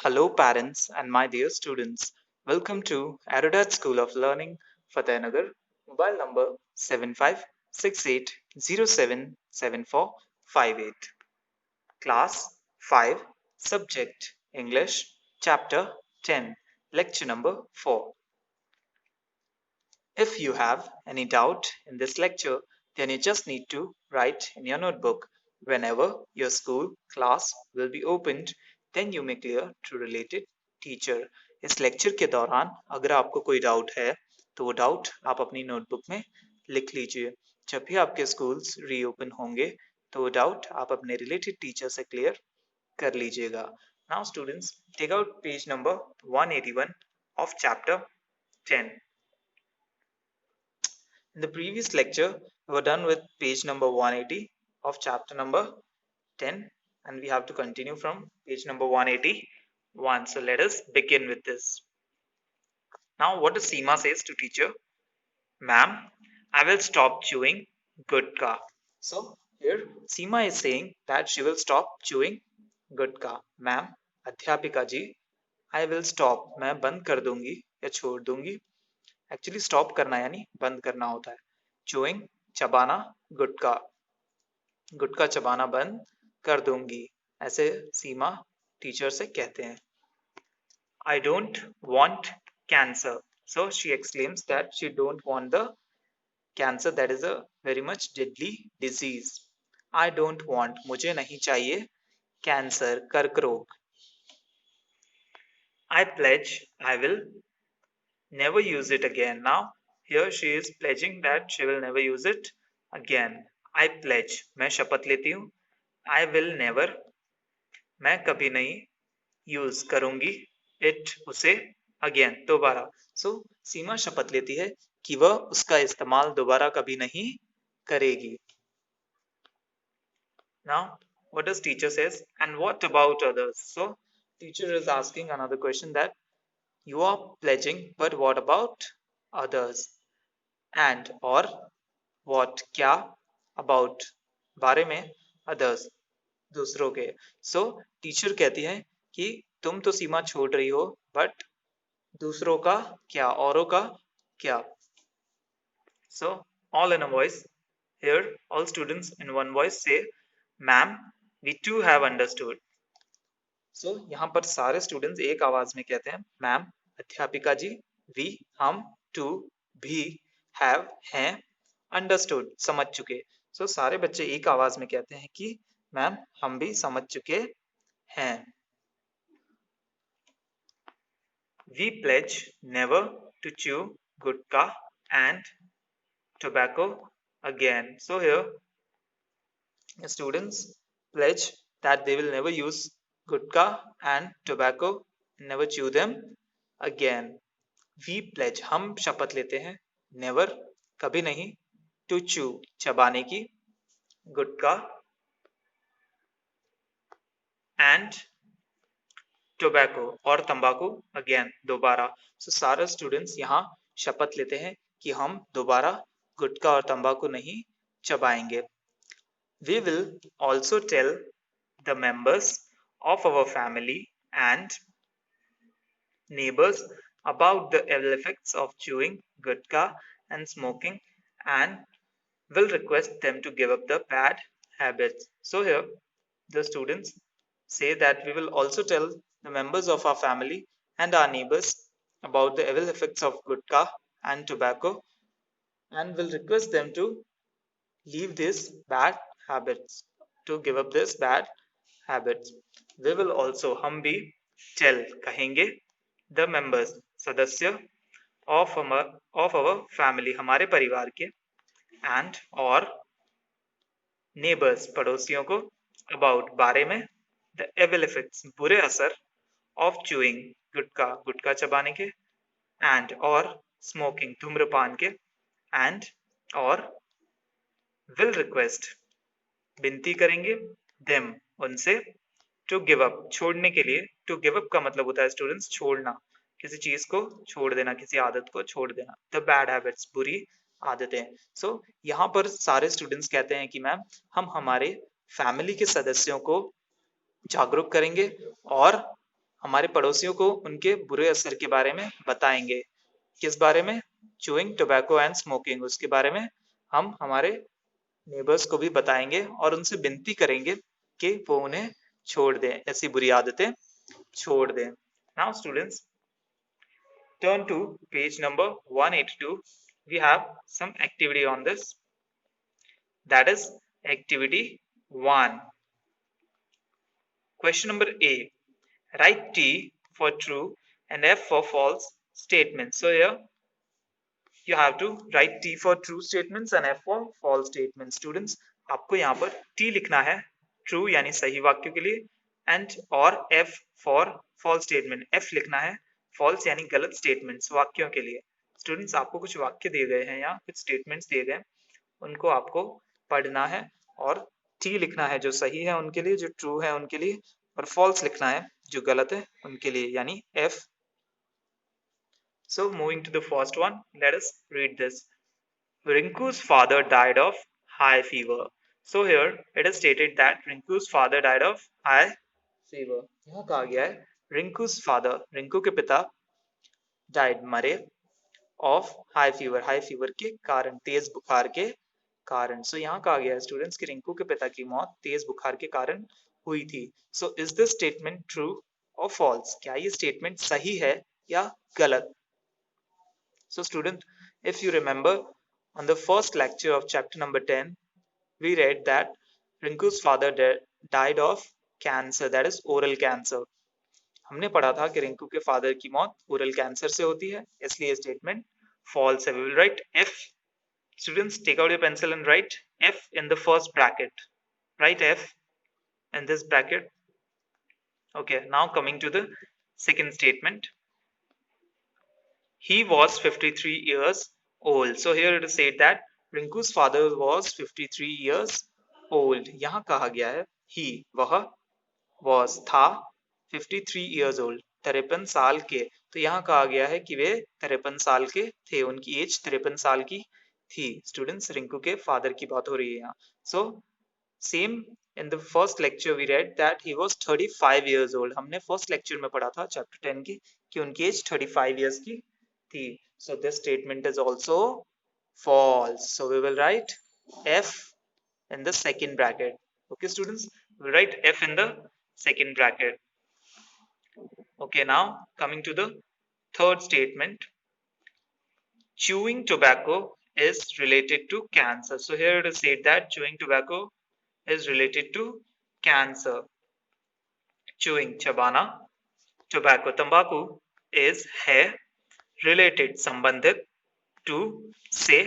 Hello, parents and my dear students. Welcome to Aerodat School of Learning, Fatehnagar. Mobile number 7568077458. Class 5, Subject English, Chapter 10, Lecture number 4. If you have any doubt in this lecture, then you just need to write in your notebook. Whenever your school class will be opened, then you may clear to related teacher. इस lecture के दौरान अगर आपको कोई doubt है तो वो doubt आप अपनी नोटबुक में लिख लीजिए. जब भी आपके स्कूल्स रीओपन होंगे तो वो डाउट आप अपने रिलेटेड टीचर से क्लियर कर लीजिएगा. Now students, take out page number 181 of chapter 10. In the previous lecture, we were done with page number 180 of chapter number 10, and we have to continue from page number 181. So let us begin with this. Now, what does Seema says to teacher? Ma'am, I will stop chewing gutka. So here Seema is saying that she will stop chewing gutka. Ma'am, अध्यापिका जी, I will stop. मैं बंद कर दूंगी या छोड़ दूंगी. Actually stop करना यानी बंद करना होता है. चूइंग चबाना, गुटका, गुटका चबाना बंद कर दूंगी, ऐसे सीमा टीचर से कहते हैं. I don't want cancer. So she exclaims that she don't want the cancer, that is a very much deadly disease. I don't want, मुझे नहीं चाहिए, कैंसर, कर्क रोग. I pledge I will never use it again. Now here she is pledging that she will never use it again. I pledge, मैं शपथ लेती हूँ. I will never, मैं कभी नहीं यूज करूंगी it, उसे, again, दोबारा. So सीमा शपथ लेती है कि वह उसका इस्तेमाल दोबारा कभी नहीं करेगी. Now what does teacher says, and what about others? So teacher is asking another question, that you are pledging, but what about others? And or what, क्या, about, बारे में, others, दूसरों के. So टीचर कहती है कि तुम तो सीमा छोड़ रही हो, बट दूसरों का क्या, औरों का क्या. So all in a voice, here all students in one voice say, ma'am, we too have understood. So यहाँ पर सारे स्टूडेंट्स एक आवाज में कहते हैं, मैम, अध्यापिका जी, वी, हम, टू, भी, हैव, हैं, अंडरस्टूड, समझ चुके. सो सारे बच्चे एक आवाज में कहते हैं कि मैम, हम भी समझ चुके हैं. We pledge never to chew gutka and tobacco again. So here the students pledge that they will never use gutka and tobacco, never chew them again. We pledge, हम शपथ लेते हैं, never, कभी नहीं, to chew, चबाने की, गुटका, and tobacco, और तंबाकू, again, दोबारा. So सारे students यहाँ शपथ लेते हैं कि हम दोबारा गुटका और तंबाकू नहीं चबाएंगे. We will also tell the members of our family and neighbors about the ill effects of chewing gutka and smoking, and will request them to give up the bad habits. So here the students say that we will also tell the members of our family and our neighbors about the evil effects of gutka and tobacco, and will request them to leave these bad habits, to give up this bad habits. We will also, हम भी, tell, कहेंगे, the members, सदस्य, of our family, हमारे परिवार के, and और neighbors, पड़ोसियों को, about, बारे में, the evil effects, बुरे असर, of chewing, गुटका, गुटका चबाने के, and और smoking, धूम्रपान के, and और will request, विनती करेंगे, them, उनसे, to give up, छोड़ने के लिए. to give up का मतलब होता है स्टूडेंट्स छोड़ना, किसी चीज को छोड़ देना, किसी आदत को छोड़ देना. the bad habits, बुरी आदतें. so यहाँ पर सारे स्टूडेंट्स कहते हैं कि मैम, हम हमारे फैमिली के सदस्यों को जागरूक करेंगे और हमारे पड़ोसियों को उनके बुरे असर के बारे में बताएंगे। किस बारे में? चूइंग टोबैको एंड स्मोकिंग, उसके बारे में हम हमारे नेबर्स को भी बताएंगे और उनसे विनती करेंगे कि वो उन्हें छोड़ दें, ऐसी बुरी आदतें छोड़ दें। Now students, turn to page number 182. We have some activity on this. That is activity 1. Question number A. Write T for true and F for false statements. So here you have to write T for true statements and F for false statements. Students, आपको यहाँ पर T लिखना है true यानी सही वाक्यों के लिए, and और F for false statement, F लिखना है false यानी गलत statements वाक्यों के लिए। Students, आपको कुछ वाक्य दिए गए हैं या कुछ statements दिए गए हैं, उनको आपको पढ़ना है और T लिखना है जो सही है उनके लिए, जो true है उनके लिए, और false लिखना है जो गलत है उनके लिए, यानी F। So moving to the first one, let us read this. Rinku's father died of high fever. So here it is stated that Rinku's father died of high fever. यहाँ कहा गया है Rinku's father, रिंकू के पिता, died मरे, of high fever, high fever के कारण, तेज बुखार के कारण। So यहाँ कहा गया है स्टूडेंट्स कि रिंकू के पिता की मौत तेज बुखार के कारण हुई थी। So is this statement true or false? क्या ये स्टेटमेंट सही है या गलत? So student, if you remember, on the first lecture of chapter number 10, we read that Rinku's father died of cancer, that is oral cancer. हमने पढ़ा था कि रिंकू के फादर की मौत ओरल कैंसर से होती है, इसलिए स्टेटमेंट false है। We will write F. Students, take out your pencil and write F in the first bracket. Write F in this bracket. Okay, now coming to the second statement. He was 53 years old. So here it is said that Rinku's father was 53 years old. यहाँ कहा गया है he, वह, was, था, 53 years old, 53 साल के। तो यहाँ कहा गया है कि वे 53 साल के थे, उनकी एज 53 साल की थी। स्टूडेंट्स, रिंकू के फादर की बात हो रही है यहाँ। So same in the first lecture we read that he was 35 years old. हमने फर्स्ट लेक्चर में पढ़ा था चैप्टर 10 की कि उनकी एज 35 years की थी। So this statement is also false. So we will write F in the second bracket. Okay students, we'll write F in the second bracket. Okay, now coming to the third statement. Chewing tobacco is related to cancer. So here it is said that chewing tobacco is related to cancer. Chewing, चबाना, tobacco, तंबाकू, is है, related, संबंधित, to, से,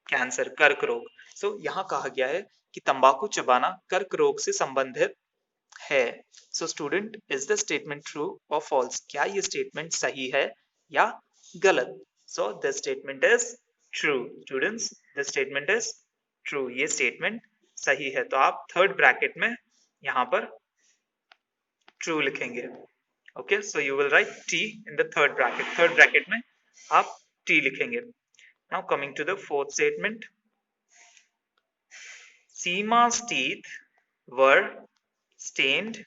cancer, कर्क रोग। So यहाँ कहा गया है कि तंबाकू चबाना कर्क रोग से संबंधित है। So student, is the statement true or false? क्या ये statement सही है या गलत? So this statement is true. Students, this statement is true. ये statement सही है। तो आप थर्ड ब्रैकेट में यहाँ पर ट्रू लिखेंगे। Okay, so you will write T in the third bracket. Third bracket में आप टी लिखेंगे। Now coming to the fourth statement. Seema's teeth were stained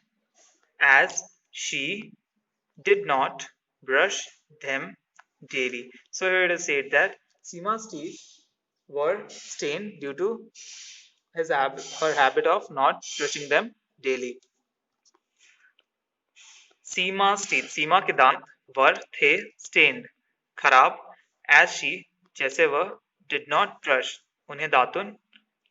as she did not brush them daily. So here it is said that Seema's teeth were stained due to her habit of not brushing them daily. Seema's teeth, सीमा के दांत, were थे, stained, खराब, as she, जैसे वह, did not brush, उन्हें दातुन,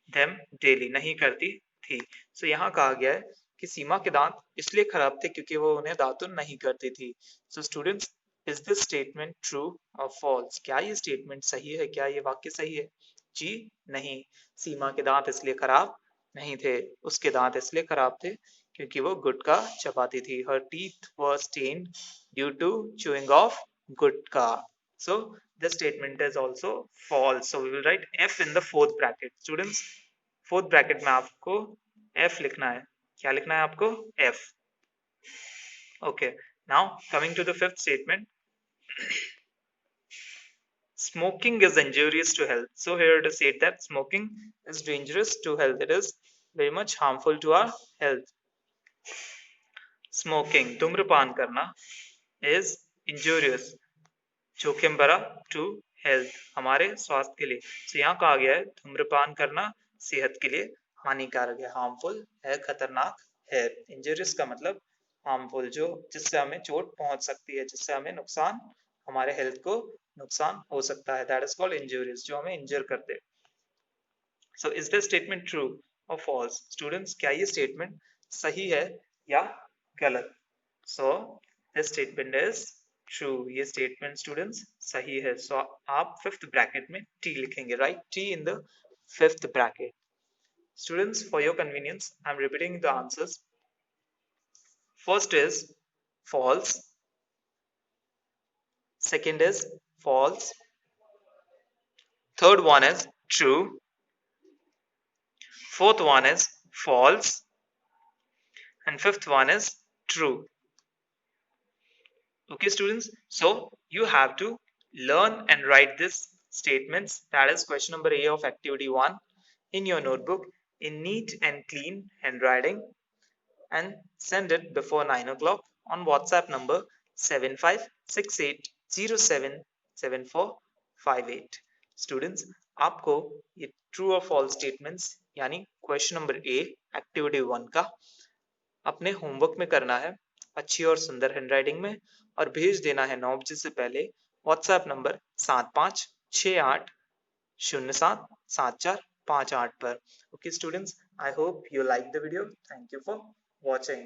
them daily, नहीं करती थी। So यहाँ कहा गया है कि सीमा के दांत इसलिए खराब थे क्योंकि वो उन्हें दातुन नहीं करती थी। So students, is this statement true or false? क्या ये स्टेटमेंट सही है? क्या ये वाक्य सही है? जी नहीं, सीमा के दांत इसलिए खराब नहीं थे, उसके दांत इसलिए खराब थे क्योंकि वो गुटखा चबाती थी। Her teeth were stained due to chewing of gutkha. So this statement is also false. So we will write F in the fourth bracket. Students, fourth bracket में आपको F लिखना है। क्या लिखना है आपको? F. Okay. Now coming to the fifth statement. Smoking is injurious to health. So here it is said that smoking is dangerous to health. It is very much harmful to our health. Smoking धूम्रपान करना is injurious जोखिम भरा to health हमारे स्वास्थ्य के लिए। तो यहाँ कहा गया है धूम्रपान करना सेहत के लिए हानिकारक है, हार्मफुल है, खतरनाक है। इंजूरियस का मतलब हार्मफुल, जो जिससे हमें चोट पहुंच सकती है, जिससे हमें नुकसान, हमारे हेल्थ को नुकसान हो सकता है, दैट इज कॉल्ड इंजूरियस, जो हमें इंजर करते हैं। So is the statement true और फॉल्स? स्टूडेंट्स, क्या ये स्टेटमेंट सही है या गलत? So this statement is true, ये स्टेटमेंट स्टूडेंट्स सही है। सो आप फिफ्थ ब्रैकेट में टी लिखेंगे, right? T in the fifth bracket. Students, for your convenience, I'm repeating the answers. First is false, second is false, third one is true, fourth one is false, and fifth one is true. Okay, students, so you have to learn and write these statements, that is question number A of activity 1, in your notebook in neat and clean handwriting, and send it before 9 o'clock on WhatsApp number 7568077458. Students, आपको ये true और false statements यानी question number A activity 1 का अपने homework में करना है, अच्छी और सुंदर हैंडराइटिंग में, और भेज देना है 9 बजे से पहले व्हाट्सएप नंबर 7568077458 पर। Okay students, I hope you like the video. Thank you for watching.